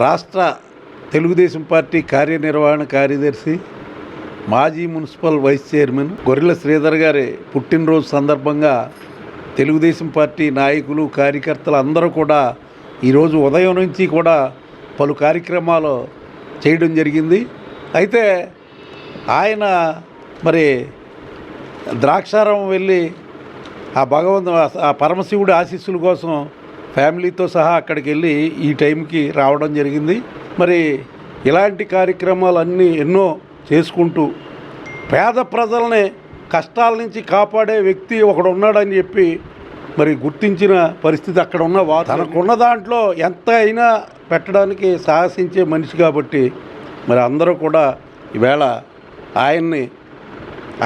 రాష్ట్ర తెలుగుదేశం పార్టీ కార్యనిర్వహణ కార్యదర్శి, మాజీ మున్సిపల్ వైస్ చైర్మన్ గొర్రెల శ్రీధర్ గారి పుట్టినరోజు సందర్భంగా తెలుగుదేశం పార్టీ నాయకులు, కార్యకర్తలు అందరూ కూడా ఈరోజు ఉదయం నుంచి కూడా పలు కార్యక్రమాలు చేయడం జరిగింది. అయితే ఆయన మరి ద్రాక్షారం వెళ్ళి ఆ పరమశివుడి ఆశీస్సుల కోసం ఫ్యామిలీతో సహా అక్కడికి వెళ్ళి ఈ టైంకి రావడం జరిగింది. మరి ఇలాంటి కార్యక్రమాలన్నీ ఎన్నో చేసుకుంటూ పేద ప్రజల్ని కష్టాల నుంచి కాపాడే వ్యక్తి ఒకడు ఉన్నాడని చెప్పి మరి గుర్తించిన పరిస్థితి అక్కడ ఉన్న తనకున్న దాంట్లో ఎంత అయినా పెట్టడానికి సాహసించే మనిషి కాబట్టి మరి అందరూ కూడా ఈవేళ ఆయన్ని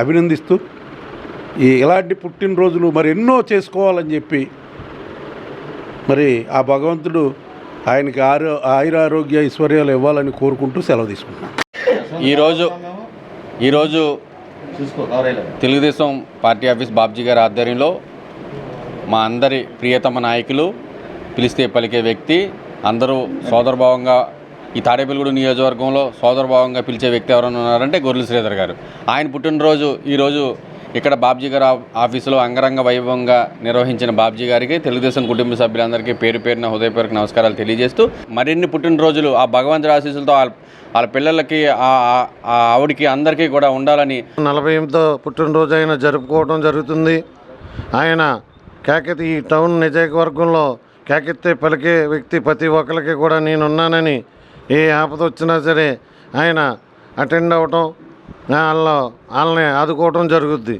అభినందిస్తూ ఇలాంటి పుట్టినరోజులు మరి ఎన్నో చేసుకోవాలని చెప్పి మరి ఆ భగవంతుడు ఆయనకి ఆయురారోగ్య ఐశ్వర్యాలు ఇవ్వాలని కోరుకుంటూ సెలవు తీసుకుంటున్నాను. ఈరోజు తెలుగుదేశం పార్టీ ఆఫీస్ బాబ్జీ గారి ఆధ్వర్యంలో మా అందరి ప్రియతమ నాయకులు, పిలిస్తే పలికే వ్యక్తి, అందరూ సోదరభావంగా ఈ తాడేపల్లిగూడెం నియోజకవర్గంలో సోదరభావంగా పిలిచే వ్యక్తి ఎవరైనా ఉన్నారంటే గొర్రెల శ్రీధర్ గారు. ఆయన పుట్టినరోజు ఈరోజు ఇక్కడ బాబ్జీ గారు ఆఫీసులో అంగరంగ వైభవంగా నిర్వహించిన బాబ్జీ గారికి, తెలుగుదేశం కుటుంబ సభ్యులందరికీ పేరు పేరున హృదయపూర్వక నమస్కారాలు తెలియజేస్తూ, మరిన్ని పుట్టినరోజులు ఆ భగవంతుడి ఆశీస్సులతో వాళ్ళ పిల్లలకి ఆవిడికి అందరికీ కూడా ఉండాలని 48వ పుట్టినరోజు ఆయన జరుపుకోవడం జరుగుతుంది. ఆయన ఈ టౌన్ నియోజకవర్గంలో కేకెత్తే పలికే వ్యక్తి, ప్రతి ఒక్కరికి కూడా నేనున్నానని ఏ ఆపద వచ్చినా సరే ఆయన అటెండ్ అవ్వటం, వాళ్ళని ఆదుకోవటం జరుగుద్ది.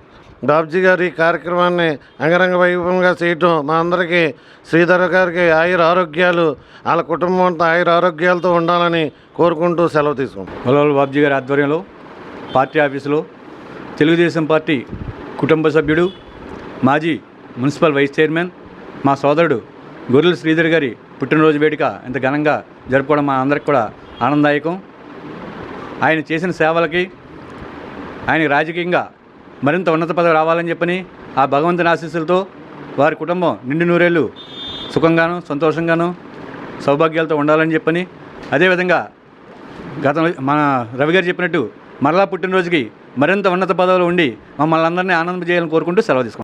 బాబ్జీ గారి కార్యక్రమాన్ని అంగరంగ వైభవంగా చేయటం మా అందరికీ, శ్రీధర్ గారికి ఆరోగ్యాలు, వాళ్ళ కుటుంబం అంతా ఆరోగ్యాలతో ఉండాలని కోరుకుంటూ సెలవు తీసుకుంటాం. వలవల బాబ్జీ గారి ఆధ్వర్యంలో పార్టీ ఆఫీసులో తెలుగుదేశం పార్టీ కుటుంబ సభ్యుడు, మాజీ మున్సిపల్ వైస్ చైర్మన్ మా సోదరుడు గొర్రెల శ్రీధర్ గారి పుట్టినరోజు వేడుక ఇంత ఘనంగా జరుపుకోవడం మా అందరికి కూడా ఆనందదాయకం. ఆయన చేసిన సేవలకి, ఆయన రాజకీయంగా మరింత ఉన్నత పదవి రావాలని చెప్పని ఆ భగవంతుని ఆశీస్సులతో వారి కుటుంబం నిండు నూరేళ్ళు సుఖంగాను, సంతోషంగాను, సౌభాగ్యాలతో ఉండాలని చెప్పని, అదేవిధంగా గతంలో మన రవి గారు చెప్పినట్టు మరలా పుట్టినరోజుకి మరింత ఉన్నత పదవులు ఉండి మమ్మల్ని అందరినీ ఆనందం చేయాలని కోరుకుంటూ సెలవు తీసుకుంటాం.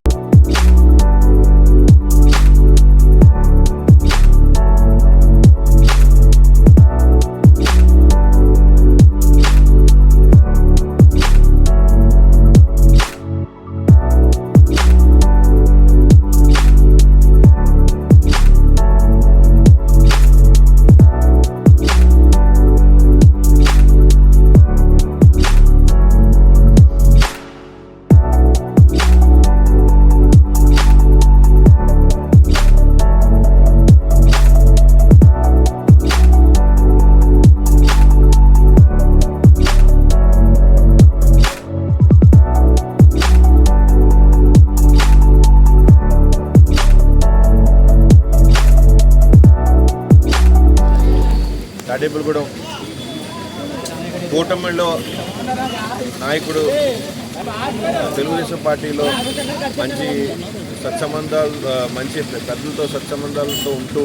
తాడేపల్లిగూడెం కూటమిలో నాయకుడు, తెలుగుదేశం పార్టీలో మంచి సత్సంబంధాలు, మంచి పెద్దలతో సత్సంబంధాలతో ఉంటూ,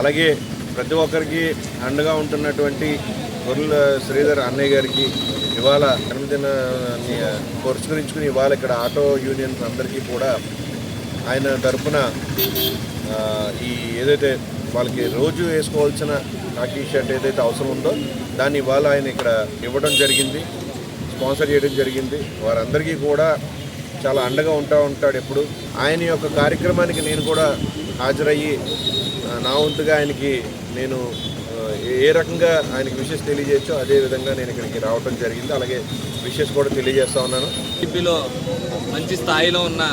అలాగే ప్రతి ఒక్కరికి అండగా ఉంటున్నటువంటి గొర్రెల శ్రీధర్ అన్నయ్య గారికి ఇవాళ జన్మదినాన్ని పురస్కరించుకుని ఇవాళ ఇక్కడ ఆటో యూనియన్స్ అందరికీ కూడా ఆయన తరఫున ఈ ఏదైతే వాళ్ళకి రోజు వేసుకోవాల్సిన కాకి షర్ట్ ఏదైతే అవసరం ఉందో దాన్ని ఇవాళ ఆయన ఇక్కడ ఇవ్వడం జరిగింది, స్పాన్సర్ చేయడం జరిగింది. వారందరికీ కూడా చాలా అండగా ఉంటాడు ఎప్పుడు. ఆయన యొక్క కార్యక్రమానికి నేను కూడా హాజరయ్యి నా వంతుగా ఆయనకి నేను ఏ రకంగా ఆయనకి విషెస్ తెలియజేయచ్చో అదేవిధంగా నేను ఇక్కడికి రావడం జరిగింది. అలాగే విషెస్ కూడా తెలియజేస్తూ ఉన్నాను. టీపీలో మంచి స్థాయిలో ఉన్న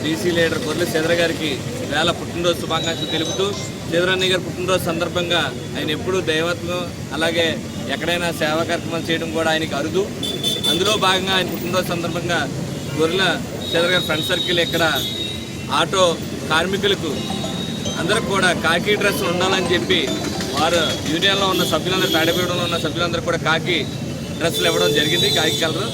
బీసీ లీడర్ గొర్రెల శ్రీధర్ గారికి వేళ పుట్టినరోజు శుభాకాంక్షలు తెలుపుతూ, శ్రీధర్ అన్నయ్య గారి పుట్టినరోజు సందర్భంగా ఆయన ఎప్పుడూ దైవత్వం, అలాగే ఎక్కడైనా సేవా కార్యక్రమాలు చేయడం కూడా ఆయనకి అరుదు. అందులో భాగంగా ఆయన పుట్టినరోజు సందర్భంగా గొర్రెల శ్రీధర్ గారి ఫ్రెండ్ సర్కిల్ ఇక్కడ ఆటో కార్మికులకు అందరికి కూడా కాకి డ్రెస్సులు ఉండాలని చెప్పి వారు యూనియన్లో ఉన్న సభ్యులందరూ, తాడేపల్లిగూడెంలో ఉన్న సభ్యులందరూ కూడా కాకి డ్రెస్సులు ఇవ్వడం జరిగింది, కాకి కలరు.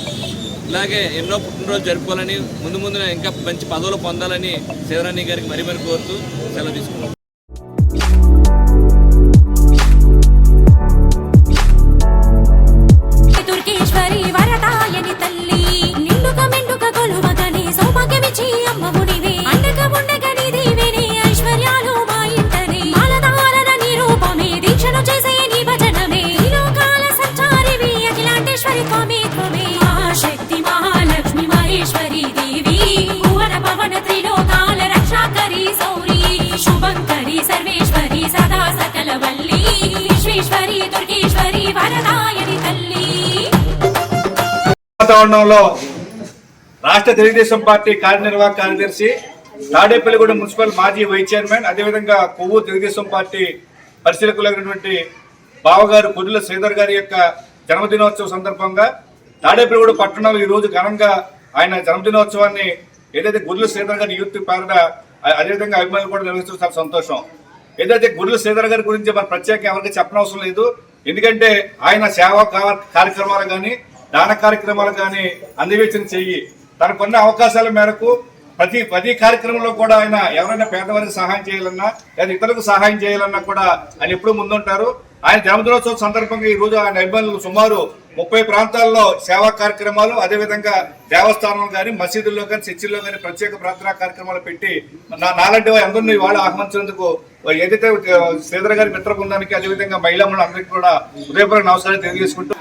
ఇలాగే ఎన్నో పుట్టినరోజు జరుపుకోవాలని, ముందు ఇంకా మంచి పదవులు పొందాలని శ్రీధర్ అన్నయ్య గారికి మరీ కోరుతూ సెలవు తీసుకున్నాం. వాతావరణంలో రాష్ట్ర తెలుగుదేశం పార్టీ కార్యనిర్వాహక కార్యదర్శి, తాడేపల్లిగూడెం మున్సిపల్ మాజీ వైస్ చైర్మన్, అదేవిధంగా కొవ్వూరు తెలుగుదేశం పార్టీ పరిశీలకులైనటువంటి బావగారు కొర్రెల శ్రీధర్ గారి యొక్క జన్మదినోత్సవం సందర్భంగా తాడేపల్లిగూడెం పట్టణంలో ఈ రోజు ఘనంగా ఆయన జన్మదినోత్సవాన్ని ఏదైతే కొర్రెల శ్రీధర్ గారి యూత్ పేరట అదేవిధంగా అభిమానులు కూడా నిర్వహిస్తూ చాలా సంతోషం. ఏదైతే కొర్రెల శ్రీధర్ గారి గురించి మన ప్రత్యేకంగా ఎవరికి చెప్పనవసరం లేదు. ఎందుకంటే ఆయన సేవా కార్యక్రమాలు కానీ దాన కార్యక్రమాలు కానీ అందివేసిన చెయ్యి. తనకున్న అవకాశాల మేరకు ప్రతి కార్యక్రమంలో కూడా ఆయన ఎవరైనా పేదవారికి సహాయం చేయాలన్నా లేదా ఇతరులకు సహాయం చేయాలన్నా కూడా ఆయన ఎప్పుడూ ముందుంటారు. ఆయన జన్మదినోత్సవం సందర్భంగా ఈ రోజు ఆయన అభిమానులు సుమారు 30 ప్రాంతాల్లో సేవా కార్యక్రమాలు, అదేవిధంగా దేవస్థానంలో కానీ మసీదుల్లో కానీ చర్చిల్లో కానీ ప్రత్యేక ప్రార్థనా కార్యక్రమాలు పెట్టి నాలాంటి అందరినీ వాళ్ళు ఆహ్వానించినందుకు ఏదైతే శ్రీధర్ గారి మిత్ర బృందానికి అదేవిధంగా మహిళా అందరికీ కూడా హృదయపూర్వక నమస్కారాలు తెలియజేసుకుంటూ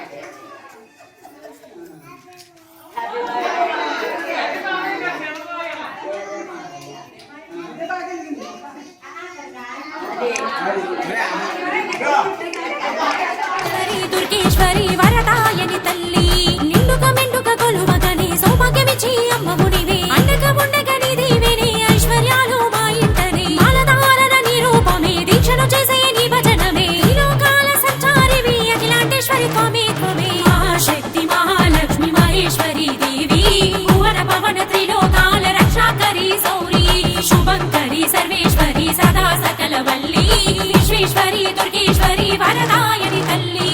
దుర్గేశ్వరి వరదాయని తల్లి నిండుక మెండుక కొలువగని సౌభాగ్యమిచ్చి అమ్మమునివే అండగా ఉండగని దీవెని ఐశ్వర్యాలు మా ఇంటనే మాలధారణ నిరూపమే దీక్షను చేసే నీ భజనమే లోకాల సంచారివి అఖిలాండేశ్వరి త్వమే త్వమే మహాశక్తి మహాలక్ష్మి మహేశ్వరి దేవి భువన పవన త్రిలోకాల రక్షాకరి సౌరి శుభంకరి సర్వేశ్వరి సదా సకల వల్లి విశ్వేశ్వరి దుర్గేశ్వరి వరదాయని తల్లి.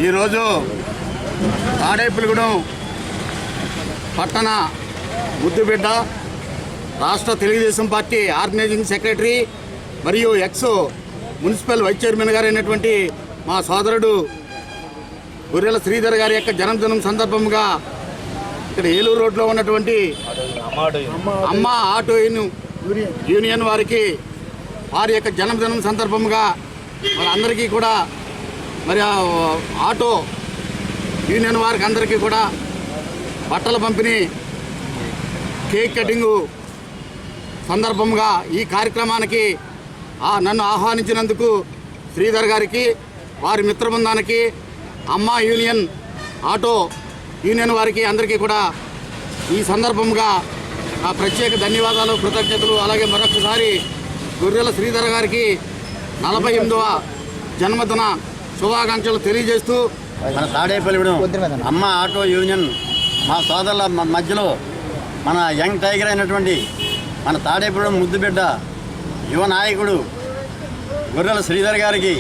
ఈరోజు తాడేపల్లిగూడెం పట్టణ ముద్దుబిడ్డ రాష్ట్ర తెలుగుదేశం పార్టీ ఆర్గనైజింగ్ సెక్రటరీ మరియు ఎక్స్ మున్సిపల్ వైస్ చైర్మన్ గారు అయినటువంటి మా సోదరుడు కొర్రెల శ్రీధర్ గారి యొక్క జన్మదినం సందర్భంగా ఇక్కడ ఏలూరు రోడ్లో ఉన్నటువంటి అమ్మ ఆటో యూనియన్ వారికి వారి యొక్క జన్మదినం సందర్భంగా వారందరికీ కూడా మరి ఆటో యూనియన్ వారికి అందరికీ కూడా బట్టల పంపిణీ, కేక్ కటింగు సందర్భంగా ఈ కార్యక్రమానికి నన్ను ఆహ్వానించినందుకు శ్రీధర్ గారికి, వారి మిత్ర బృందానికి, అమ్మ యూనియన్ ఆటో యూనియన్ వారికి అందరికీ కూడా ఈ సందర్భంగా ప్రత్యేక ధన్యవాదాలు, కృతజ్ఞతలు. అలాగే మరొకసారి కొర్రెల శ్రీధర్ గారికి 48వ జన్మదిన శుభాకాంక్షలు తెలియజేస్తూ మన తాడేపల్లిగూడెం అమ్మ ఆటో యూనియన్ మా సోదరుల మధ్యలో మన యంగ్ టైగర్ అయినటువంటి మన తాడేపల్లిగూడెం ముద్దుబిడ్డ యువ నాయకుడు కొర్రెల శ్రీధర్ గారికి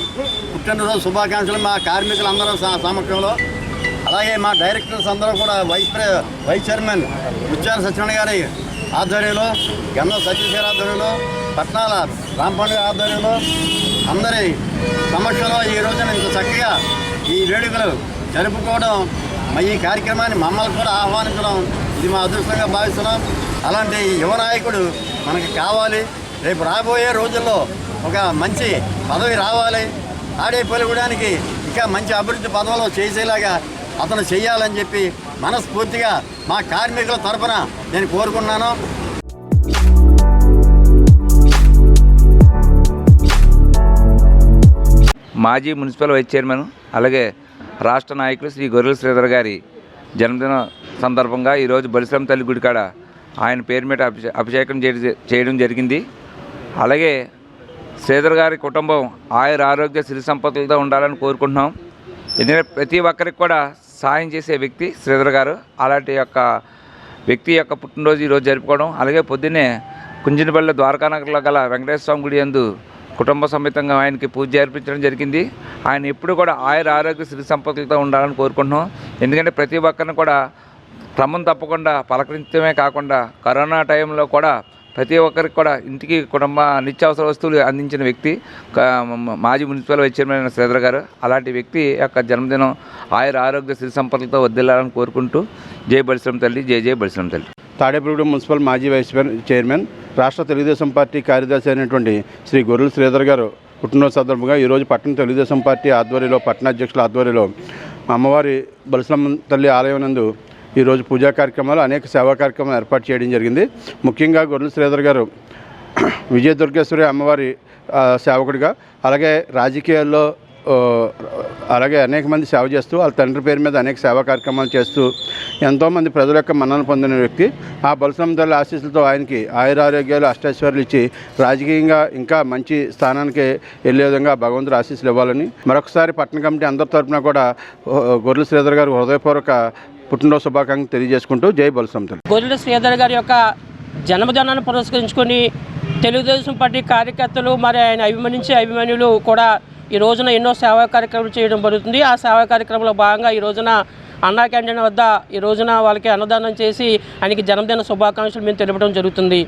పుట్టినరోజు శుభాకాంక్షలు మా కార్మికులందరూ సమక్షంలో, అలాగే మా డైరెక్టర్స్ అందరూ కూడా వైస్ చైర్మన్ ముత్యాల సత్యనారాయణ గారి ఆధ్వర్యంలో, గంధం సత్యశేఖర్ ఆధ్వర్యంలో, పట్నాల రాంపండు ఆధ్వర్యంలో అందరి సమక్షంలో ఈ రోజున ఇంత చక్కగా ఈ వేడుకలు జరుపుకోవడం, ఈ కార్యక్రమాన్ని మమ్మల్ని కూడా ఆహ్వానించడం ఇది మా అదృష్టంగా భావిస్తున్నాం. అలాంటి యువ నాయకుడు మనకి కావాలి. రేపు రాబోయే రోజుల్లో ఒక మంచి పదవి రావాలి. తాడేపల్లిగూడానికి ఇంకా మంచి అభివృద్ధి పదవులు చేసేలాగా అతను చేయాలని చెప్పి మనస్ఫూర్తిగా మా కార్మికుల తరఫున నేను కోరుకున్నాను. మాజీ మున్సిపల్ వైస్ చైర్మన్ అలాగే రాష్ట్ర నాయకులు శ్రీ కొర్రెల శ్రీధర్ గారి జన్మదిన సందర్భంగా ఈరోజు బలిశ్రమ తల్లి గుడి కాడ ఆయన పేరు మీద అభిషేకం చేయడం జరిగింది. అలాగే శ్రీధర్ గారి కుటుంబం ఆయుర ఆరోగ్య సిరి సంపదలతో ఉండాలని కోరుకుంటున్నాం. ఎందుకంటే ప్రతి ఒక్కరికి కూడా సాయం చేసే వ్యక్తి శ్రీధర్ గారు. అలాంటి యొక్క వ్యక్తి యొక్క పుట్టినరోజు ఈరోజు జరుపుకోవడం, అలాగే పొద్దున్నే కుంజినపల్లి ద్వారకానగర్లో గల వెంకటేశ్వర స్వామి గుడి యందు కుటుంబ సమేతంగా ఆయనకి పూజ జరిపించడం జరిగింది. ఆయన ఎప్పుడు కూడా ఆయుర ఆరోగ్య సిరి సంపదలతో ఉండాలని కోరుకుంటున్నాం. ఎందుకంటే ప్రతి ఒక్కరిని కూడా క్రమం తప్పకుండా పలకరించడమే కాకుండా కరోనా టైంలో కూడా ప్రతి ఒక్కరికి కూడా ఇంటికి కుటుంబ నిత్యావసర వస్తువులు అందించిన వ్యక్తి మాజీ మున్సిపల్ వైస్ చైర్మన్ శ్రీధర్ గారు. అలాంటి వ్యక్తి యొక్క జన్మదినం ఆయుర ఆరోగ్య సిరి సంపదలతో వర్ధిల్లాలని కోరుకుంటూ జై బలిశ్రమ తల్లి, జై జై బలిశ్రమ తల్లి. తాడేపల్లిగూడెం మున్సిపల్ మాజీ వైస్ చైర్మన్, రాష్ట్ర తెలుగుదేశం పార్టీ కార్యదర్శి అయినటువంటి శ్రీ కొర్రెల శ్రీధర్ గారు పుట్టినరోజు సందర్భంగా ఈరోజు పట్టణ తెలుగుదేశం పార్టీ ఆధ్వర్యంలో, పట్టణ అధ్యక్షుల ఆధ్వర్యంలో అమ్మవారి బలిశ్రమ తల్లి ఆలయం నందు ఈరోజు పూజా కార్యక్రమాలు, అనేక సేవా కార్యక్రమాలు ఏర్పాటు చేయడం జరిగింది. ముఖ్యంగా కొర్రెల శ్రీధర్ గారు విజయ దుర్గేశ్వరి అమ్మవారి సేవకుడిగా, అలాగే రాజకీయాల్లో అలాగే అనేక మంది సేవ చేస్తూ వాళ్ళ తండ్రి పేరు మీద అనేక సేవా కార్యక్రమాలు చేస్తూ ఎంతోమంది ప్రజల యొక్క మన్నన పొందిన వ్యక్తి. ఆ బలరాం తల్లి ఆశీస్సులతో ఆయనకి ఆయురారోగ్యాలు అష్టైశ్వర్యాలు ఇచ్చి రాజకీయంగా ఇంకా మంచి స్థానానికి వెళ్ళే విధంగా భగవంతుడు ఆశీస్సులు ఇవ్వాలని మరొకసారి పట్టణ కమిటీ అందరి తరఫున కూడా గొర్రెల శ్రీధర్ గారు హృదయపూర్వక పుట్టినరోజు శుభాకాంక్షలు తెలియజేసుకుంటూ జై బలరాం తల్లి. గొర్రెల శ్రీధర్ గారి యొక్క జన్మదినాన్ని పురస్కరించుకొని తెలుగుదేశం పార్టీ కార్యకర్తలు మరి ఆయన అభిమానులు కూడా ఈ రోజున ఎన్నో సేవా కార్యక్రమాలు చేయడం జరుగుతుంది. ఆ సేవా కార్యక్రమంలో భాగంగా ఈ రోజున అన్నా క్యాంటీన్ వద్ద ఈ రోజున వాళ్ళకి అన్నదానం చేసి ఆయనకి జన్మదిన శుభాకాంక్షలు మేము తెలపడం జరుగుతుంది.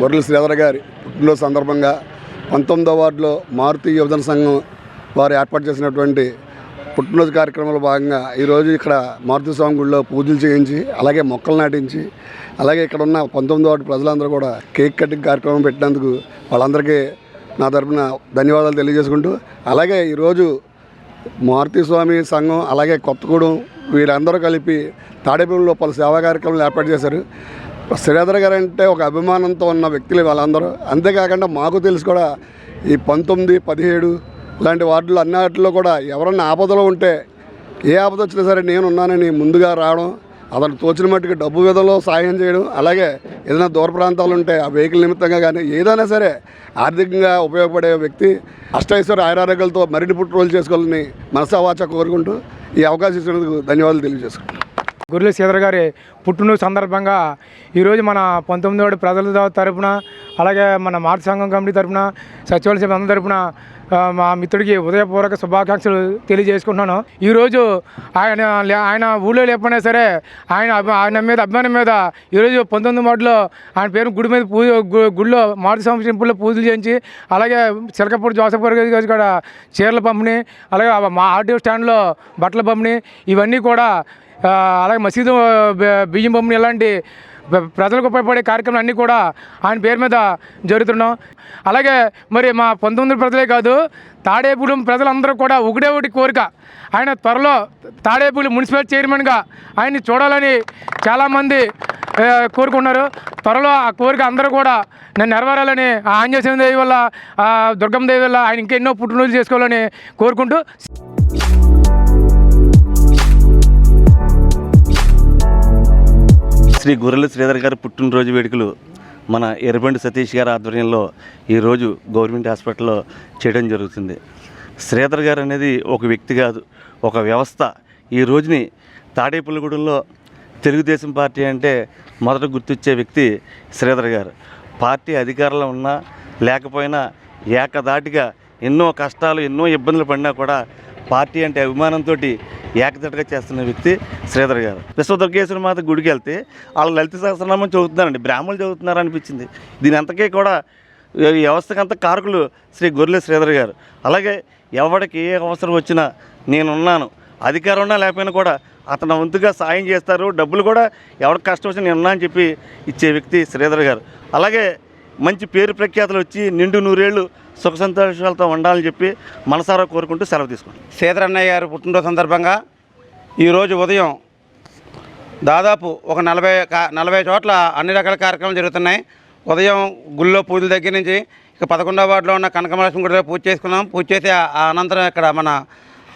గొర్రెల శ్రీధర్ గారి పుట్టినరోజు సందర్భంగా 19వ వార్డులో మారుతి యువజన సంఘం వారు ఏర్పాటు చేసినటువంటి పుట్టినరోజు కార్యక్రమంలో భాగంగా ఈరోజు ఇక్కడ మారుతి స్వామి గుడిలో పూజలు చేయించి అలాగే మొక్కలు నాటించి అలాగే ఇక్కడ ఉన్న 19వ వార్డు ప్రజలందరూ కూడా కేక్ కటింగ్ కార్యక్రమం పెట్టినందుకు వాళ్ళందరికీ నా తరపున ధన్యవాదాలు తెలియజేసుకుంటూ అలాగే ఈరోజు మారుతి స్వామి సంఘం అలాగే కొత్తగూడెం వీరందరూ కలిపి తాడేపల్లిలో పలు సేవా కార్యక్రమాలు ఏర్పాటు చేశారు. శ్రీధర్ గారు అంటే ఒక అభిమానంతో ఉన్న వ్యక్తులు వాళ్ళందరూ. అంతేకాకుండా మాకు తెలుసు కూడా ఈ 19, 17 ఇలాంటి వార్డులు అన్నిటిలో కూడా ఎవరన్నా ఆపదలో ఉంటే ఏ ఆపద వచ్చినా సరే నేను ఉన్నానని ముందుగా రావడం, అతను తోచిన మట్టుకు డబ్బు విధంలో సాయం చేయడం, అలాగే ఏదైనా దూర ప్రాంతాలు ఉంటే ఆ వెహికల్ నిమిత్తంగా కానీ ఏదైనా సరే ఆర్థికంగా ఉపయోగపడే వ్యక్తి. అష్టైశ్వర్య ఆయురారోగ్యాలతో మరిన్ని పుట్టినరోజులు చేసుకోవాలని మనసావాచ కోరుకుంటూ ఈ అవకాశం ఇచ్చినందుకు ధన్యవాదాలు తెలియజేసుకుంటాను. గొర్రెల శ్రీధర్ గారి పుట్టినరోజు సందర్భంగా ఈరోజు మన 19వ వార్డు ప్రజల తరపున అలాగే మన మారుతి సంఘం కమిటీ తరపున సచివాలయ సిబ్బంది తరపున మా మిత్రుడికి ఉదయపూర్వక శుభాకాంక్షలు తెలియజేసుకుంటున్నాను. ఈరోజు ఆయన ఊళ్ళో లేకపోయినా సరే ఆయన మీద అభిమానం మీద ఈరోజు 19వ వార్డులో ఆయన పేరు గుడి మీద గుడిలో మారుతి స్వామి టెంపుల్లో పూజలు చేయించి అలాగే చిలకపూడి జోసఫ్ గారి కూడా చీరల పంపిణీ అలాగే మా ఆర్టీఓ స్టాండ్లో బట్టల పంపిణీ ఇవన్నీ కూడా అలాగే మసీదు బియ్యం పంపిణీ ఇలాంటి ప్రజలకు ఉపయోగపడే కార్యక్రమాలు అన్నీ కూడా ఆయన పేరు మీద జరుగుతున్నాం. అలాగే మరి మా 19 ప్రజలే కాదు తాడేపూడి ప్రజలందరూ కూడా ఒకటి కోరిక, ఆయన త్వరలో తాడేపూడి మున్సిపల్ చైర్మన్గా ఆయన్ని చూడాలని చాలామంది కోరుకున్నారు. త్వరలో ఆ కోరిక అందరూ కూడా నేను నెరవేరాలని ఆంజనేయ దేవి వల్ల దుర్గమ్మ దేవి వల్ల ఆయన ఇంకెన్నో పుట్టినరోజులు చేసుకోవాలని కోరుకుంటూ శ్రీ గొర్రెల శ్రీధర్ గారి పుట్టినరోజు వేడుకలు మన ఎర్రబండి సతీష్ గారి ఆధ్వర్యంలో ఈరోజు గవర్నమెంట్ హాస్పిటల్లో చేయడం జరుగుతుంది. శ్రీధర్ గారు అనేది ఒక వ్యక్తి కాదు, ఒక వ్యవస్థ. ఈ రోజుని తాడేపల్లిగూడెంలో తెలుగుదేశం పార్టీ అంటే మొదట గుర్తొచ్చే వ్యక్తి శ్రీధర్ గారు. పార్టీ అధికారంలో ఉన్నా లేకపోయినా ఏకదాటిగా ఎన్నో కష్టాలు ఎన్నో ఇబ్బందులు పడినా కూడా పార్టీ అంటే అభిమానంతో ఏకదటిగా చేస్తున్న వ్యక్తి శ్రీధర్ గారు. విశ్వదుర్గేశ్వర మాత గుడికి వెళ్తే వాళ్ళు లలిత సహస్రనామం చదువుతున్నారండి, బ్రాహ్మణులు చదువుతున్నారు అనిపించింది. దీని అంతకే కూడా వ్యవస్థకంతా కారకులు శ్రీ గొర్రెల శ్రీధర్ గారు. అలాగే ఎవరికి ఏ అవసరం వచ్చినా నేనున్నాను, అధికారం ఉన్నా లేకపోయినా కూడా అతను వంతుగా సాయం చేస్తారు. డబ్బులు కూడా ఎవరికి కష్టం వచ్చినా నేను ఉన్నా అని చెప్పి ఇచ్చే వ్యక్తి శ్రీధర్ గారు. అలాగే మంచి పేరు ప్రఖ్యాతులు వచ్చి నిండు 100 ఏళ్ళు సుఖ సంతోషాలతో ఉండాలని చెప్పి మనసారా కోరుకుంటూ సెలవు తీసుకోండి. శ్రీధర్ అన్నయ్య గారు పుట్టినరోజు సందర్భంగా ఈరోజు ఉదయం దాదాపు ఒక 40 చోట్ల అన్ని రకాల కార్యక్రమాలు జరుగుతున్నాయి. ఉదయం గుళ్ళో పూజల దగ్గర నుంచి ఇక 11వ వార్డులో ఉన్న కనకమలక్ష్మి గుడిలో పూజ చేసుకున్నాం. పూజ చేసి అనంతరం ఇక్కడ మన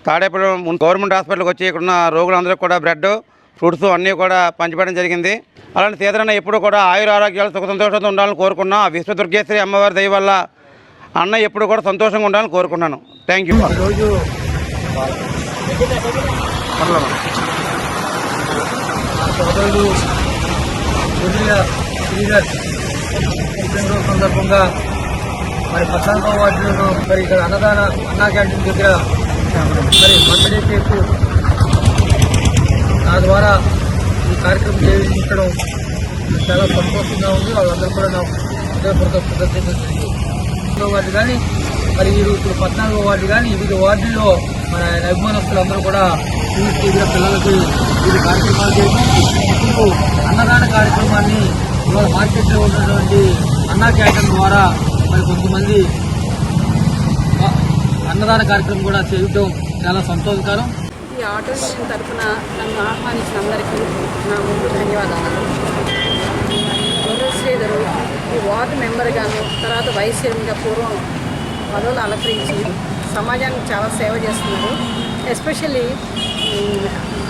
తాడేపల్లి గవర్నమెంట్ హాస్పిటల్కి వచ్చి ఇక్కడ ఉన్న రోగులందరికీ కూడా బ్రెడ్ ఫ్రూట్స్ అన్నీ కూడా పంచిపెట్టడం జరిగింది. అలాంటి శ్రీధర్ అన్న ఎప్పుడు కూడా ఆయురారోగ్యాలు సుఖ సంతోషంతో ఉండాలని కోరుకున్నాం. ఆ విశ్వదుర్గేశ్వరి అమ్మవారి దయ వల్ల అన్న ఎప్పుడు కూడా సంతోషంగా ఉండాలని కోరుకున్నాను. Thank you. సందర్భంగా మరి 14వ వార్డులో మరి ఇక్కడ అన్నా క్యాంటీన్ దగ్గర మరి బర్త్డే కేకు నా ద్వారా ఈ కార్యక్రమం చేయించడం చాలా సంతోషంగా ఉంది. వాళ్ళందరూ కూడా నా హృదయపూర్వక కృతజ్ఞతలు తెలియజేస్తున్నాను. వార్డు కానీ మరి ఇప్పుడు 14వ వార్డు కానీ వివిధ వార్డుల్లో మన అభిమానస్తులందరూ కూడా పిల్లలకి వివిధ కార్యక్రమాలు చేసి ఇప్పుడు అన్నదాన కార్యక్రమాన్ని ఇవాళ మార్కెట్లో ఉన్నటువంటి అన్నా క్యాంటీన్ ద్వారా మరి కొంతమంది అన్నదాన కార్యక్రమం కూడా చేయడం చాలా సంతోషకరం. ఈ ఆటో యూనియన్ తరఫున నన్ను ఆహ్వానించిన అందరికీ నా ముందు ధన్యవాదాలు. గొర్రెల శ్రీధరు ఈ వార్డు మెంబర్గాను, తర్వాత వైస్ చైర్మన్గా పూర్వం పదవులు అలంకరించి సమాజానికి చాలా సేవ చేస్తున్నారు. ఎస్పెషల్లీ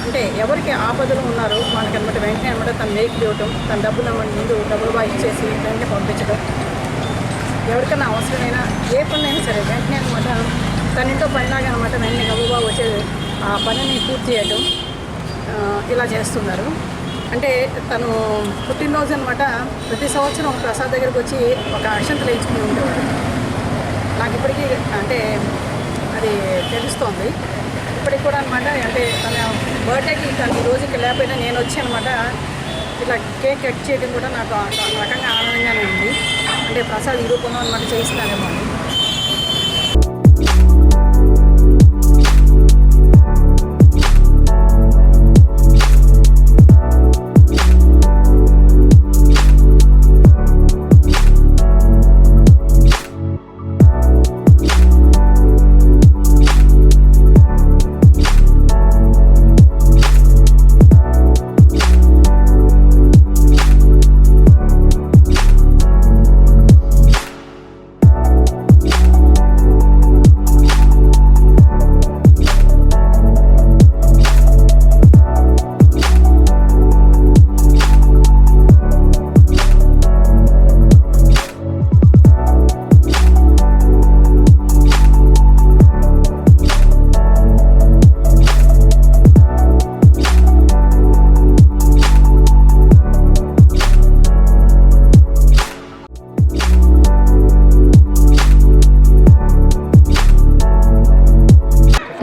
అంటే ఎవరికి ఆపదలు ఉన్నారో వాళ్ళకి అనమాట వెంటనే అనమాట తన వెహికల్ ఇవ్వటం, తన డబ్బులు ముందు డబ్బులు బాగా ఇచ్చేసి వెంటనే పంపించడం, ఎవరికైనా అవసరమైనా ఏ పనులైనా సరే వెంటనే అనమాట తన ఇంట్లో పనిలాగా అనమాట వెంటనే డబ్బులు వచ్చే ఆ పనిని పూర్తి చేయడం ఇలా చేస్తున్నారు. అంటే తను పుట్టినరోజు అనమాట ప్రతి సంవత్సరం ప్రసాద్ దగ్గరికి వచ్చి ఒక అక్షంతలు వేయించుకుని ఉండేవాడు. నాకు ఇప్పటికీ అంటే అది తెలుస్తోంది. ఇప్పటికి కూడా అనమాట అంటే తన బర్త్డేకి తను ఈ రోజుకి లేకపోయినా నేను వచ్చి అనమాట ఇట్లా కేక్ కట్ చేయడం కూడా నాకు రకంగా ఆనందంగానే ఉంది. అంటే ప్రసాద్ ఈ రూపంలో అనమాట చేయిస్తున్నారేమో.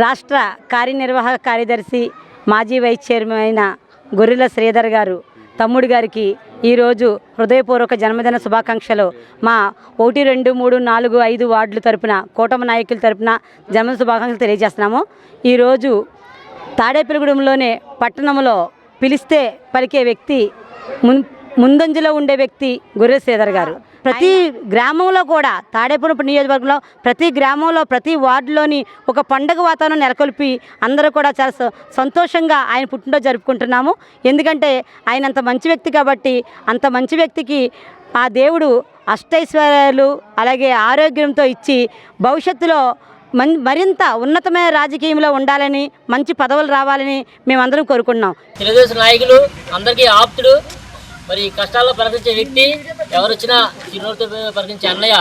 రాష్ట్ర కార్యనిర్వాహక కార్యదర్శి మాజీ వైస్ చైర్మన్ అయిన గొర్రెల శ్రీధర్ గారు తమ్ముడు గారికి ఈరోజు హృదయపూర్వక జన్మదిన శుభాకాంక్షలు మా 1, 2, 3, 4, 5 వార్డుల తరపున కూటమి నాయకుల తరపున జన్మదిన శుభాకాంక్షలు తెలియజేస్తున్నాము. ఈరోజు తాడేపల్లిగూడెంలోనే పట్టణంలో పిలిస్తే పలికే వ్యక్తి ముందంజలో ఉండే వ్యక్తి గొర్రెల శ్రీధర్ గారు. ప్రతి గ్రామంలో కూడా తాడేపల్లి నియోజకవర్గంలో ప్రతి గ్రామంలో ప్రతి వార్డులోని ఒక పండగ వాతావరణం నెలకొల్పి అందరూ కూడా చాలా సంతోషంగా ఆయన పుట్టినరోజు జరుపుకుంటున్నాము. ఎందుకంటే ఆయన అంత మంచి వ్యక్తి కాబట్టి అంత మంచి వ్యక్తికి ఆ దేవుడు అష్టైశ్వర్యాలు అలాగే ఆరోగ్యంతో ఇచ్చి భవిష్యత్తులో మరింత ఉన్నతమైన రాజకీయంలో ఉండాలని మంచి పదవులు రావాలని మేమందరం కోరుకుంటున్నాం. తెలుగుదేశం నాయకులు అందరికీ ఆప్తుడు, మరి కష్టాల్లో పలకరించే వ్యక్తి, ఎవరు వచ్చినా చిరునవ్వుతో పలకరించే అన్నయ్య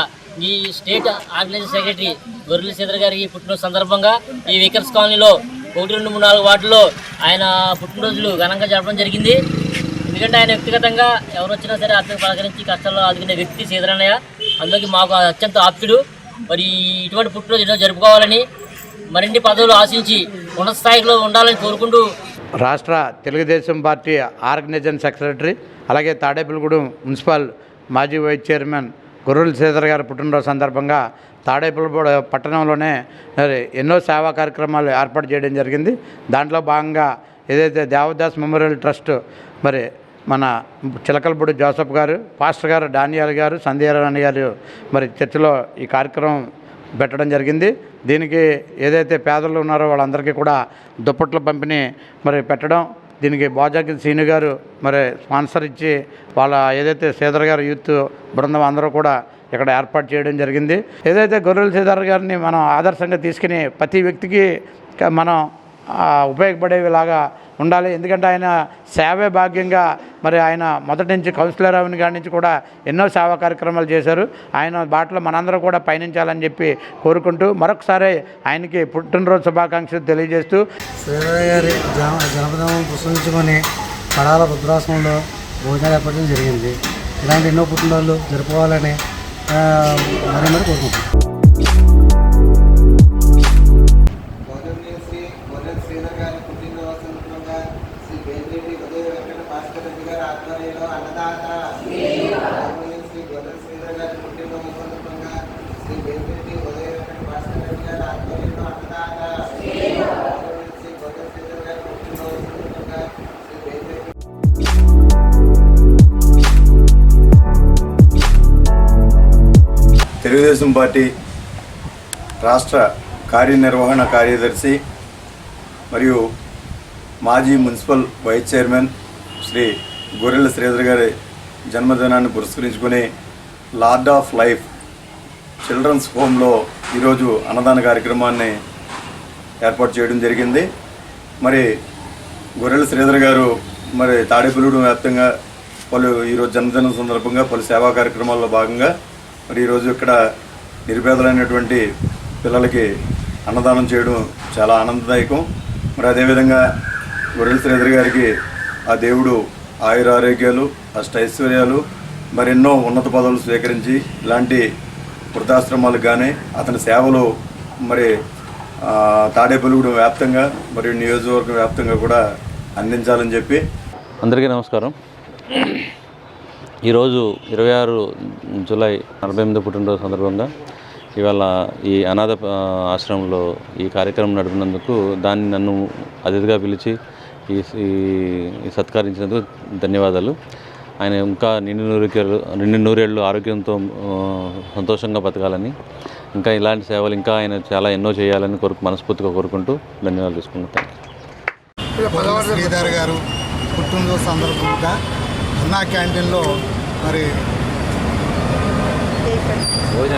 ఈ స్టేట్ ఆర్గనైజింగ్ సెక్రటరీ గొర్రెల శ్రీధర్ గారికి పుట్టినరోజు సందర్భంగా ఈ వికర్స్ కాలనీలో 1, 2, 3, 4 వార్డుల్లో ఆయన పుట్టినరోజులు ఘనంగా జరపడం జరిగింది. ఎందుకంటే ఆయన వ్యక్తిగతంగా ఎవరు వచ్చినా సరే ఆత్మీయ పలకరించి కష్టాల్లో ఆదుకునే వ్యక్తి శ్రీధర్ అన్నయ్య. అందులోకి మాకు అత్యంత ఆప్తుడు. మరి ఇటువంటి పుట్టినరోజు ఎన్నో జరుపుకోవాలని, మరిన్ని పదవులు ఆశించి ఉన్నత స్థాయిలో ఉండాలని కోరుకుంటూ రాష్ట్ర తెలుగుదేశం పార్టీ ఆర్గనైజేషన్ సెక్రటరీ అలాగే తాడేపల్లిగూడెం మున్సిపల్ మాజీ వైస్ చైర్మన్ గొర్రెల శ్రీధర్ గారి పుట్టినరోజు సందర్భంగా తాడేపల్లిగూడెం పట్టణంలోనే ఎన్నో సేవా కార్యక్రమాలు ఏర్పాటు చేయడం జరిగింది. దాంట్లో భాగంగా ఏదైతే దేవదాస్ మెమోరియల్ ట్రస్ట్ మరి మన చిలకలపూడి జోసఫ్ గారు, పాస్టర్ గారు డానియాల్ గారు, సంధ్యారాణి గారు మరి చర్చిలో ఈ కార్యక్రమం పెట్టడం జరిగింది. దీనికి ఏదైతే పేదలు ఉన్నారో వాళ్ళందరికీ కూడా దుప్పట్ల పంపిణీ మరి పెట్టడం, దీనికి బోజాకి సీను గారు మరి స్పాన్సర్ ఇచ్చి వాళ్ళ ఏదైతే శ్రీధర్ గారు యూత్ బృందం అందరూ కూడా ఇక్కడ ఏర్పాటు చేయడం జరిగింది. ఏదైతే గొర్రెల శ్రీధర్ గారిని మనం ఆదర్శంగా తీసుకుని ప్రతి వ్యక్తికి మనం ఉపయోగపడేలాగా ఉండాలి. ఎందుకంటే ఆయన సేవే భాగ్యంగా మరి ఆయన మొదటి నుంచి కౌన్సిలర్ అవని కాడి నుంచి కూడా ఎన్నో సేవా కార్యక్రమాలు చేశారు. ఆయన బాటలో మనందరూ కూడా పయనించాలని చెప్పి కోరుకుంటూ మరొకసారి ఆయనకి పుట్టినరోజు శుభాకాంక్షలు తెలియజేస్తూ శ్రీధర్ గారి జన్మదినం పురస్కరించుకొని పడాల రుద్రాశ్రమంలో భోజనాలు ఏర్పడడం జరిగింది. ఇలాంటి ఎన్నో పుట్టినరోజులు జరుపుకోవాలని మరి కోరుకుంటున్నాం. ఆధ్వర్యంలో అన్నదాత తెలుగుదేశం పార్టీ రాష్ట్ర కార్యనిర్వహణ కార్యదర్శి మరియు మాజీ మున్సిపల్ వైస్ చైర్మన్ శ్రీ గొర్రెల శ్రీధర్ గారి జన్మదినాన్ని పురస్కరించుకొని లార్డ్ ఆఫ్ లైఫ్ చిల్డ్రన్స్ హోమ్లో ఈరోజు అన్నదాన కార్యక్రమాన్ని ఏర్పాటు చేయడం జరిగింది. మరి గొర్రెల శ్రీధర్ గారు మరి తాడేపల్లిగూడెం వ్యాప్తంగా ఈరోజు జన్మదినం సందర్భంగా పలు సేవా కార్యక్రమాల్లో భాగంగా మరి ఈరోజు ఇక్కడ నిరుపేదలైనటువంటి పిల్లలకి అన్నదానం చేయడం చాలా ఆనందదాయకం. మరి అదేవిధంగా గొర్రెల శ్రీధర్ గారికి ఆ దేవుడు ఆయురారోగ్యాలు అష్టైశ్వర్యాలు మరెన్నో ఉన్నత పదవులు స్వీకరించి ఇలాంటి వృద్ధాశ్రమాలకు కానీ అతని సేవలు మరి తాడేపల్లిగూడెం వ్యాప్తంగా మరియు నియోజకవర్గం వ్యాప్తంగా కూడా అందించాలని చెప్పి. అందరికీ నమస్కారం. ఈరోజు 26 జూలై 48వ పుట్టినరోజు సందర్భంగా ఇవాళ ఈ అనాథ ఆశ్రమంలో ఈ కార్యక్రమం నడిపినందుకు దాన్ని నన్ను అతిథిగా పిలిచి ఈ సత్కరించినందుకు ధన్యవాదాలు. ఆయన ఇంకా నిండు నూరేళ్ళు ఆరోగ్యంతో సంతోషంగా బతకాలని, ఇంకా ఇలాంటి సేవలు ఇంకా ఆయన చాలా ఎన్నో చేయాలని మనస్ఫూర్తిగా కోరుకుంటూ ధన్యవాదాలు తీసుకుంటాను. శ్రీధర్ గారు పుట్టినరోజు సందర్భంగా అన్నా క్యాంటీన్లో మరి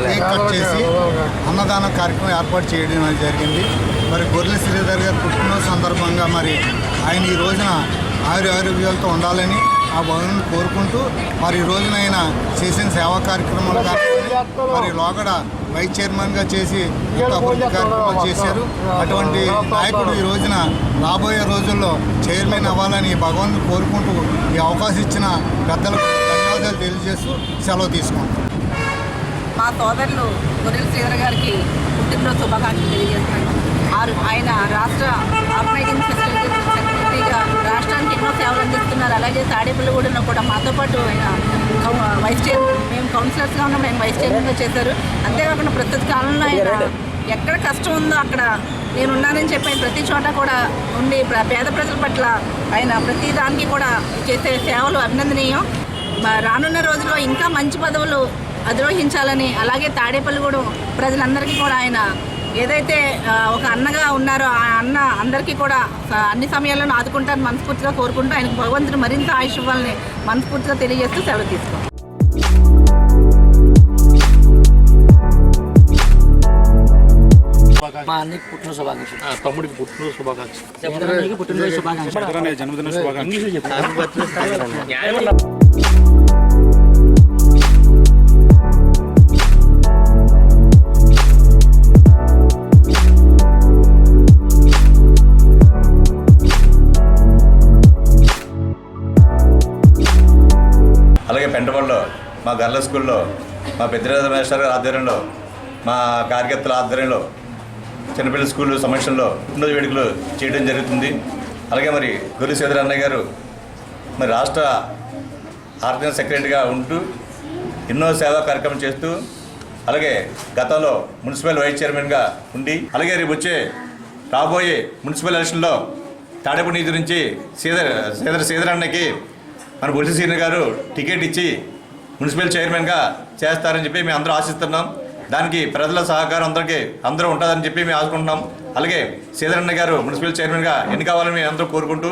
కేక్ కట్ చేసి అన్నదాన కార్యక్రమం ఏర్పాటు చేయడం జరిగింది. మరి గొర్రెల శ్రీధర్ గారు పుట్టినరోజు సందర్భంగా మరి ఆయన ఈ రోజున ఆరోగ్యాలతో ఉండాలని ఆ భగవాన్ని కోరుకుంటూ మరి ఈ రోజున ఆయన చేసిన సేవా కార్యక్రమాలు మరి లోగడ వైస్ చైర్మన్గా చేసి ఎంతో అభివృద్ధి కార్యక్రమాలు చేశారు. అటువంటి నాయకుడు ఈ రోజున రాబోయే రోజుల్లో చైర్మన్ అవ్వాలని భగవంతుని కోరుకుంటూ ఈ అవకాశం ఇచ్చిన పెద్దలకు ధన్యవాదాలు తెలియజేస్తూ సెలవు తీసుకుంటాం. మా సోదరులు గొర్రెల శ్రీధర్ గారికి పుట్టినరోజు శుభాకాంక్షలు తెలియజేస్తున్నాను. ఆయన రాష్ట్ర ఆర్గనైజింగ్ సెక్రటరీగా రాష్ట్రానికి ఎన్నో సేవలు అందిస్తున్నారు. అలాగే తాడేపల్లిగూడెంలో కూడా మాతో పాటు ఆయన వైస్ చైర్మన్, మేము కౌన్సిలర్స్గా ఉన్నప్పుడు ఆయన వైస్ చైర్మన్గా చేశారు. అంతేకాకుండా ప్రస్తుత కాలంలో ఆయన ఎక్కడ కష్టం ఉందో అక్కడ నేనున్నానని చెప్పి ఆయన ప్రతి చోట కూడా ఉండి పేద ప్రజల పట్ల ఆయన ప్రతి దానికి కూడా చేసే సేవలు అభినందనీయం. రానున్న రోజుల్లో ఇంకా మంచి పదవులు అధిరోహించాలని, అలాగే తాడేపల్లిగూడెం ప్రజలందరికీ కూడా ఆయన ఏదైతే ఒక అన్నగా ఉన్నారో ఆ అన్న అందరికీ కూడా అన్ని సమయాల్లో ఆదుకుంటారని మనస్ఫూర్తిగా కోరుకుంటూ ఆయనకు భగవంతుడు మరింత ఆయుష్ ఇవ్వాలని మనస్ఫూర్తిగా తెలియజేస్తూ సెలవు తీసుకోండి. మా అన్నకి పుట్టినరోజు శుభాకాంక్షలు. తమ్ముడికి పుట్టినరోజు శుభాకాంక్షలు. పుట్టినరోజు శుభాకాంక్షలు. జన్మదిన శుభాకాంక్షలు. అలాగే పెంటపల్లిలో మా గర్ల స్కూల్లో మా పెద్దరాజ మేస్టర్ గారి ఆధ్వర్యంలో, మా కార్యకర్తల ఆధ్వర్యంలో చిన్నపిల్లల స్కూల్ సమక్షంలో పుట్టినరోజు వేడుకలు చేయడం జరుగుతుంది. అలాగే మరి గొర్రెల శ్రీధర్ అన్నయ్య గారు మరి రాష్ట్ర ఆర్గనైజింగ్ సెక్రటరీగా ఉంటూ ఎన్నో సేవా కార్యక్రమం చేస్తూ, అలాగే గతంలో మున్సిపల్ వైస్ చైర్మన్గా ఉండి, అలాగే రేపు వచ్చే రాబోయే మున్సిపల్ ఎలక్షన్లో తాడేపల్లి నిధి నుంచి శ్రీధర్ అన్నకి మన గొర్రెల శ్రీధర్ గారు టికెట్ ఇచ్చి మున్సిపల్ చైర్మన్గా చేస్తారని చెప్పి మేము అందరూ ఆశిస్తున్నాం. దానికి ప్రజల సహకారం అందరూ ఉంటుందని చెప్పి మేము ఆశిస్తున్నాం. అలాగే శ్రీధర్ అన్న గారు మున్సిపల్ చైర్మన్గా ఎన్నికవ్వాలని మేము అందరూ కోరుకుంటూ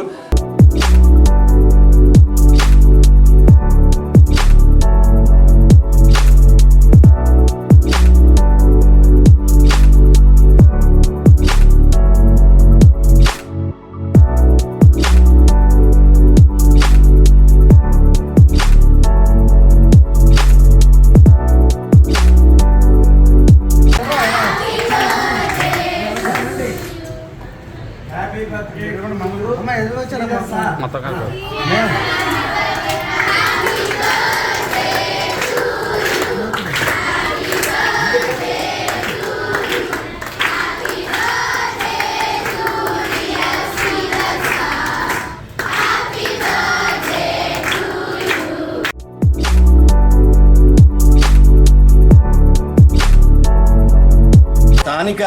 స్థానిక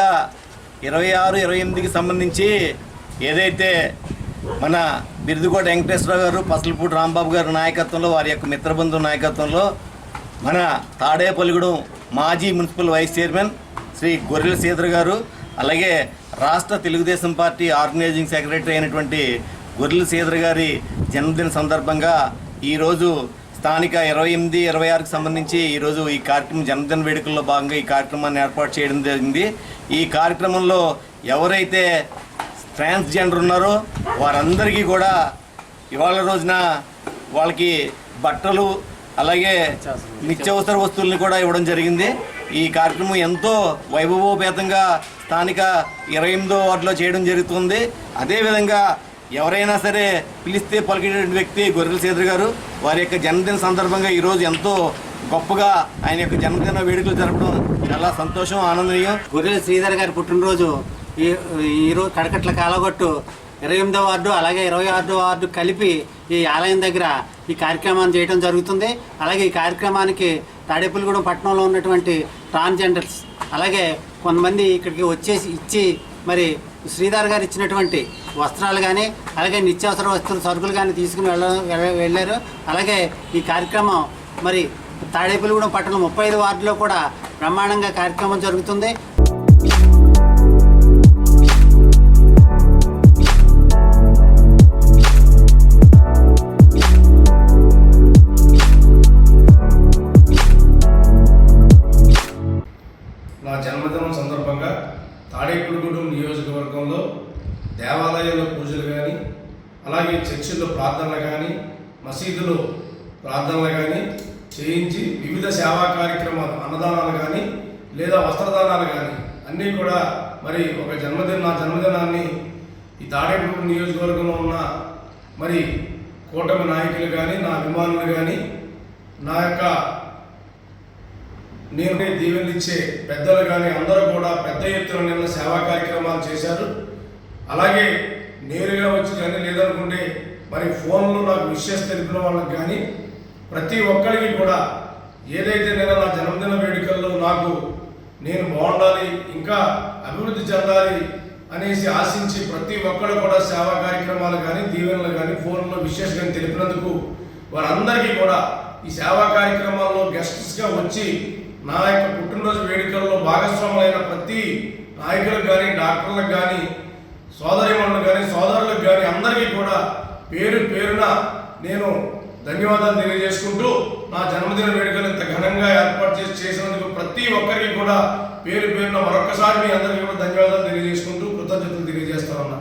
26-28కి సంబంధించి ఏదైతే మన బిరుదుకోట వెంకటేశ్వరరావు గారు, పసలపూడి రాంబాబు గారి నాయకత్వంలో, వారి యొక్క మిత్రబంధు నాయకత్వంలో మన తాడేపల్లిగూడెం మాజీ మున్సిపల్ వైస్ చైర్మన్ శ్రీ గొర్రెల శ్రీధర్ గారు, అలాగే రాష్ట్ర తెలుగుదేశం పార్టీ ఆర్గనైజింగ్ సెక్రటరీ అయినటువంటి గొర్రెల శ్రీధర్ గారి జన్మదిన సందర్భంగా ఈరోజు స్థానిక 28, 26కి సంబంధించి ఈరోజు ఈ కార్యక్రమం జన్మదిన వేడుకల్లో భాగంగా ఈ కార్యక్రమాన్ని ఏర్పాటు చేయడం జరిగింది. ఈ కార్యక్రమంలో ఎవరైతే ట్రాన్స్జెండర్ ఉన్నారో వారందరికీ కూడా ఇవాళ రోజున వాళ్ళకి బట్టలు అలాగే నిత్యావసర వస్తువులను కూడా ఇవ్వడం జరిగింది. ఈ కార్యక్రమం ఎంతో వైభవోపేతంగా స్థానిక 28వ వార్డులో చేయడం జరుగుతుంది. అదేవిధంగా ఎవరైనా సరే పిలిస్తే పలికేటువంటి వ్యక్తి గొర్రెల శ్రీధర్ గారు. వారి యొక్క జన్మదిన సందర్భంగా ఈరోజు ఎంతో గొప్పగా ఆయన యొక్క జన్మదిన వేడుకలు జరపడం చాలా సంతోషం, ఆనందనీయం. గొర్రెల శ్రీధర్ గారి పుట్టినరోజు ఈరోజు కడకట్ల కాలగొట్టు 28వ వార్డు అలాగే 26వ వార్డు కలిపి ఈ ఆలయం దగ్గర ఈ కార్యక్రమాన్ని చేయడం జరుగుతుంది. అలాగే ఈ కార్యక్రమానికి తాడేపల్లిగూడెం పట్టణంలో ఉన్నటువంటి ట్రాన్స్జెండర్స్ అలాగే కొంతమంది ఇక్కడికి వచ్చేసి ఇచ్చి మరి శ్రీధర్ గారు ఇచ్చినటువంటి వస్త్రాలు కానీ అలాగే నిత్యావసర వస్తువులు సరుకులు కానీ తీసుకుని వెళ్ళారు. అలాగే ఈ కార్యక్రమం మరి తాడేపల్లిగూడెం పట్టణం 35 వార్డులో కూడా బ్రహ్మాండంగా కార్యక్రమం జరుగుతుంది. నా జన్మదినం సందర్భంగా తాడేపల్లిగూడెం నియోజకవర్గంలో దేవాలయాల్లో పూజలు కానీ అలాగే చర్చిల్లో ప్రార్థనలు కానీ మసీదులో ప్రార్థనలు కానీ చేయించి వివిధ సేవా కార్యక్రమాలు అన్నదానాలు కానీ లేదా వస్త్రదానాలు కానీ అన్నీ కూడా మరి ఒక నా జన్మదినాన్ని ఈ తాడేపల్లిగూడెం నియోజకవర్గంలో ఉన్న మరి కూటమి నాయకులు కానీ నా అభిమానులు కానీ నా యొక్క నేను దీవెనలు ఇచ్చే పెద్దలు కానీ అందరూ కూడా పెద్ద ఎత్తున నిన్న సేవా కార్యక్రమాలు చేశారు. అలాగే నేరుగా వచ్చి కానీ లేదనుకుంటే మరి ఫోన్లో నాకు విషయం తెలిపిన వాళ్ళకి కానీ ప్రతి ఒక్కరికి కూడా ఏదైతే నేను నా జన్మదిన వేడుకల్లో నాకు నేను బాగుండాలి ఇంకా అభివృద్ధి చెందాలి అనేసి ఆశించి ప్రతి ఒక్కరు కూడా సేవా కార్యక్రమాలు కానీ దీవెనలు కానీ ఫోన్లో విశేష కానీ తెలిపినందుకు వారందరికీ కూడా ఈ సేవా కార్యక్రమాల్లో గెస్ట్స్గా వచ్చి నా యొక్క పుట్టినరోజు వేడుకల్లో భాగస్వాములైన ప్రతి నాయకులకు కానీ డాక్టర్లకు కానీ సోదరిమణులకు కానీ సోదరులకు కానీ అందరికీ కూడా పేరు పేరున నేను ధన్యవాదాలు తెలియజేసుకుంటూ నా జన్మదిన వేడుకలు ఇంత ఘనంగా ఏర్పాటు చేసినందుకు ప్రతి ఒక్కరికి కూడా పేరు పేరున మరొకసారి మీ అందరికీ కూడా ధన్యవాదాలు తెలియజేసుకుంటూ కృతజ్ఞతలు తెలియజేస్తా ఉన్నా.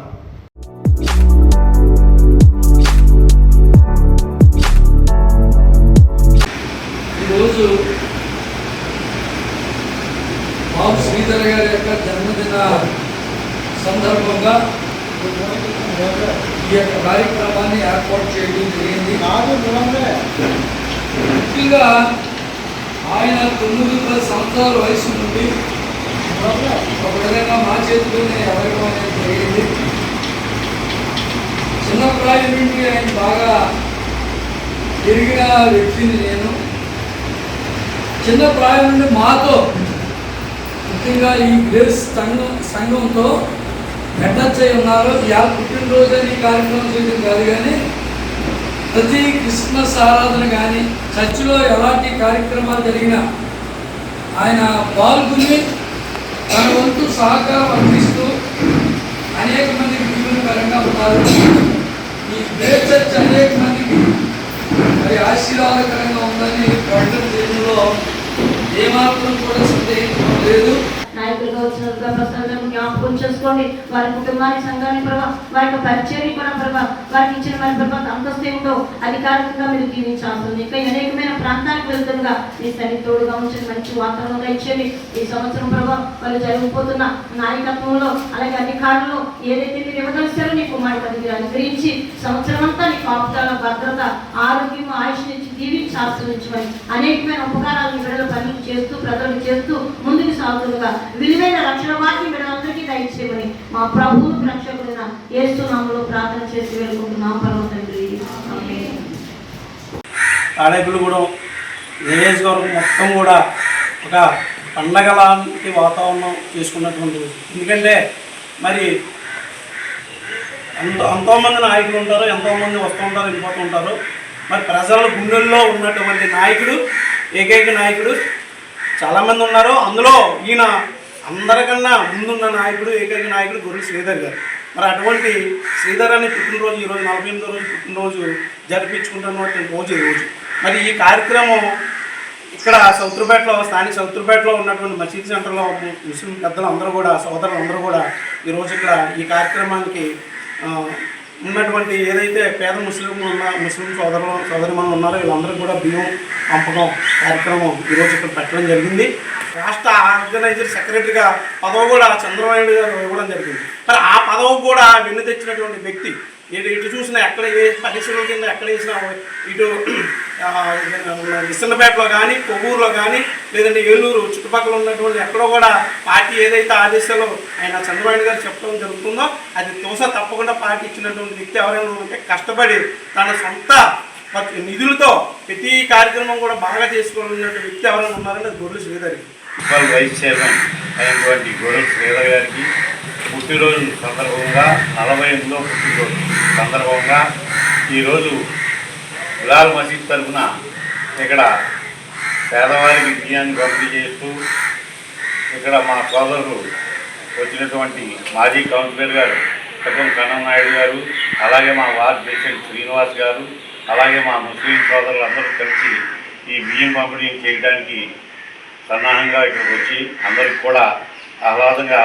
ఈరోజు బాబు శ్రీధర్ గారి యొక్క జన్మదిన సందర్భంగా ఈ యొక్క కార్యక్రమాన్ని ఏర్పాటు చేయడం జరిగింది. ముఖ్యంగా ఆయన 9-10 సంవత్సరాల వయసు నుండి ఒక విధంగా మా చేతిలోనే ఎవరికం అనేది జరిగింది. చిన్న ప్రాయం నుండి ఆయన బాగా ఎరిగిన వ్యక్తిని నేను. చిన్న ప్రాయం నుండి మాతో ముఖ్యంగా ఈ గ్రేస్ సంఘంతో అటాచ్ అయి ఉన్నారు. ఇవాళ పుట్టినరోజు అని కార్యక్రమం చేయడం కాదు కానీ ప్రతి క్రిస్మస్ ఆరాధన కానీ చర్చిలో ఎలాంటి కార్యక్రమాలు జరిగినా ఆయన పాల్గొని తన వంతు సహకారం అందిస్తూ అనేక మందికి దీవెనకరంగా ఉన్నారు. ఈ గ్రేట్ చర్చ్ అనేక మందికి మరి ఆశీర్వాదకరంగా ఉందని ప్రకటన చేయడంలో ఏమాత్రం కూడా సందేహించడం లేదు. నాయకులుగా వచ్చిన ప్రసాదాలను జ్ఞాపకం చేసుకోండి. వారి కుటుంబానికి సంఘాన్ని ప్రభావ వారి యొక్క పరిచయం కూడా ప్రభావ వారికి ఇచ్చిన వారి ప్రభావ అంతస్తు ఏమిటో అధికారికంగా మీరు జీవించాల్సింది. ఇంకా అనేకమైన ప్రాంతానికి వెళ్తుండగా మీ సరి తోడుగా ఉంచిన మంచి వాతావరణంగా ఇచ్చేది. ఈ సంవత్సరం ప్రభావ వాళ్ళు జరిగిపోతున్న నాయకత్వంలో అలాగే అధికారులు ఏదైతే మీరు ఇవ్వదలిచారో నీ కుమారుడు అది అనుగ్రహించి సంవత్సరం అంతా నీ కాపుతాల భద్రత ఆరోగ్యం ఆయుష్ నుంచి దీవించి ఆశ్రయించమని అనేకమైన ఉపకారాలను బిడ్డలు పనులు చేస్తూ ప్రజలు చేస్తూ ముందుకు సాగుతుండగా విలువైన రక్షణ వాక్యం బిడ్డలందరికీ దయచేయమని మా ప్రభువు రక్షకుడైన యేసు నామములో ప్రార్థన చేసి వెళ్ళుకుంటున్నాం పరమ తండ్రి. ఆమేన్. తాడేపల్లిగూడెం నియోజకవర్గం మొత్తం కూడా ఒక పండగ లాంటి వాతావరణం చేసుకున్నటువంటి ఎందుకంటే మరి ఎంతోమంది నాయకులు ఉంటారు, ఎంతోమంది వస్తూ ఉంటారు, వెళ్ళిపోతూ ఉంటారు. మరి ప్రజల గుండెల్లో ఉన్నటువంటి నాయకుడు ఏకైక నాయకుడు చాలామంది ఉన్నారు. అందులో ఈయన అందరికన్నా ముందున్న నాయకుడు, ఏకైక నాయకుడు గొర్రెల శ్రీధర్ గారు. మరి అటువంటి శ్రీధర్ అనే పుట్టినరోజు ఈరోజు 48వ రోజు పుట్టినరోజు జరిపించుకుంటున్నటువంటి రోజు ఈరోజు. మరి ఈ కార్యక్రమం ఇక్కడ సౌత్రపేటలో, స్థానిక సౌత్రపేటలో ఉన్నటువంటి మసీద్ సెంటర్లో ముస్లిం పెద్దలు అందరూ కూడా, సోదరులు అందరూ కూడా ఈరోజు ఇక్కడ ఈ కార్యక్రమానికి ఉన్నటువంటి ఏదైతే పేద ముస్లిం సోదరిమణులు ఉన్నారో వీళ్ళందరూ కూడా బియ్యం పంపకం కార్యక్రమం ఈరోజు ఇక్కడ పెట్టడం జరిగింది. రాష్ట్ర ఆర్గనైజర్ సెక్రటరీగా పదవి కూడా చంద్రబాబు నాయుడు గారు ఇవ్వడం జరిగింది. మరి ఆ పదవి కూడా వెన్ను తెచ్చినటువంటి వ్యక్తి. ఇటు చూసినా ఎక్కడ ఏ పరిశ్రమల కింద ఎక్కడ వేసినా, ఇటు ఇసన్నపేటలో కానీ, కొవ్వూరులో కానీ, లేదంటే ఏలూరు చుట్టుపక్కల ఉన్నటువంటి ఎక్కడో కూడా పార్టీ ఏదైతే ఆదేశాలు ఆయన చంద్రబాబు గారు చెప్పడం జరుగుతుందో అది తప్పకుండా పార్టీ ఇచ్చినటువంటి వ్యక్తి ఎవరైనా ఉంటే కష్టపడి తన సొంత నిధులతో ప్రతి కార్యక్రమం కూడా బాగా చేసుకోవాలన్నటువంటి వ్యక్తి ఎవరైనా ఉన్నారంటే అది గొర్రెల శ్రీధర్. వైస్ చైర్మన్ అయినటువంటి గొర్రెల శ్రీధర్ గారికి పుట్టినరోజు సందర్భంగా 48వ పుట్టినరోజు సందర్భంగా ఈరోజు బిలాల్ మసీద్ తరఫున ఇక్కడ పేదవారికి బియ్యాన్ని పంపిణీ చేస్తూ ఇక్కడ మా సోదరులు వచ్చినటువంటి మాజీ కౌన్సిలర్ గారు కటం కన్ననాయుడు గారు, అలాగే మా వార్డ్ ప్రెసిడెంట్ శ్రీనివాస్ గారు, అలాగే మా ముస్లిం సోదరులందరూ కలిసి ఈ బియ్యం పంపిణీ చేయడానికి సన్నాహంగా ఇక్కడికి వచ్చి అందరికి కూడా ఆహ్లాదంగా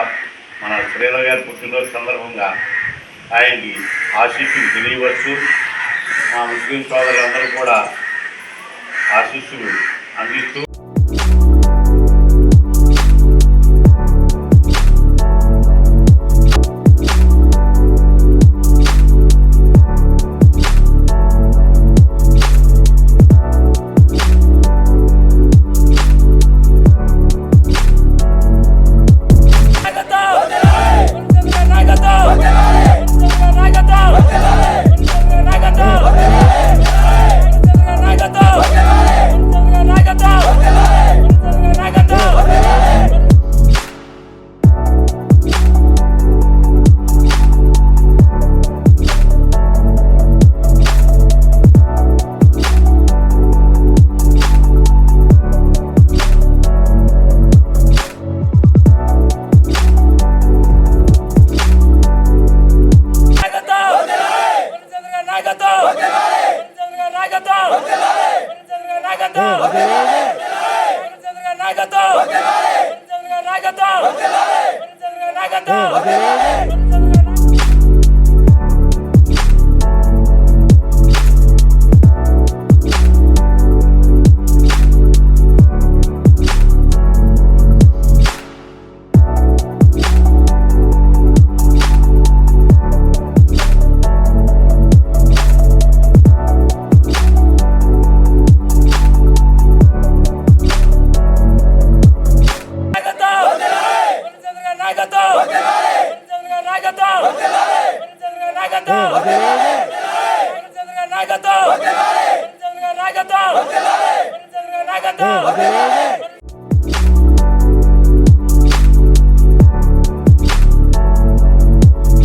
మన శ్రీధర్ గారి పుట్టినరోజు సందర్భంగా ఆయనకి ఆశీస్సులు తెలియవచ్చు. మా ముస్లిం సోదరులందరూ కూడా ఆశీస్సులు అందిస్తూ నాయకత్వం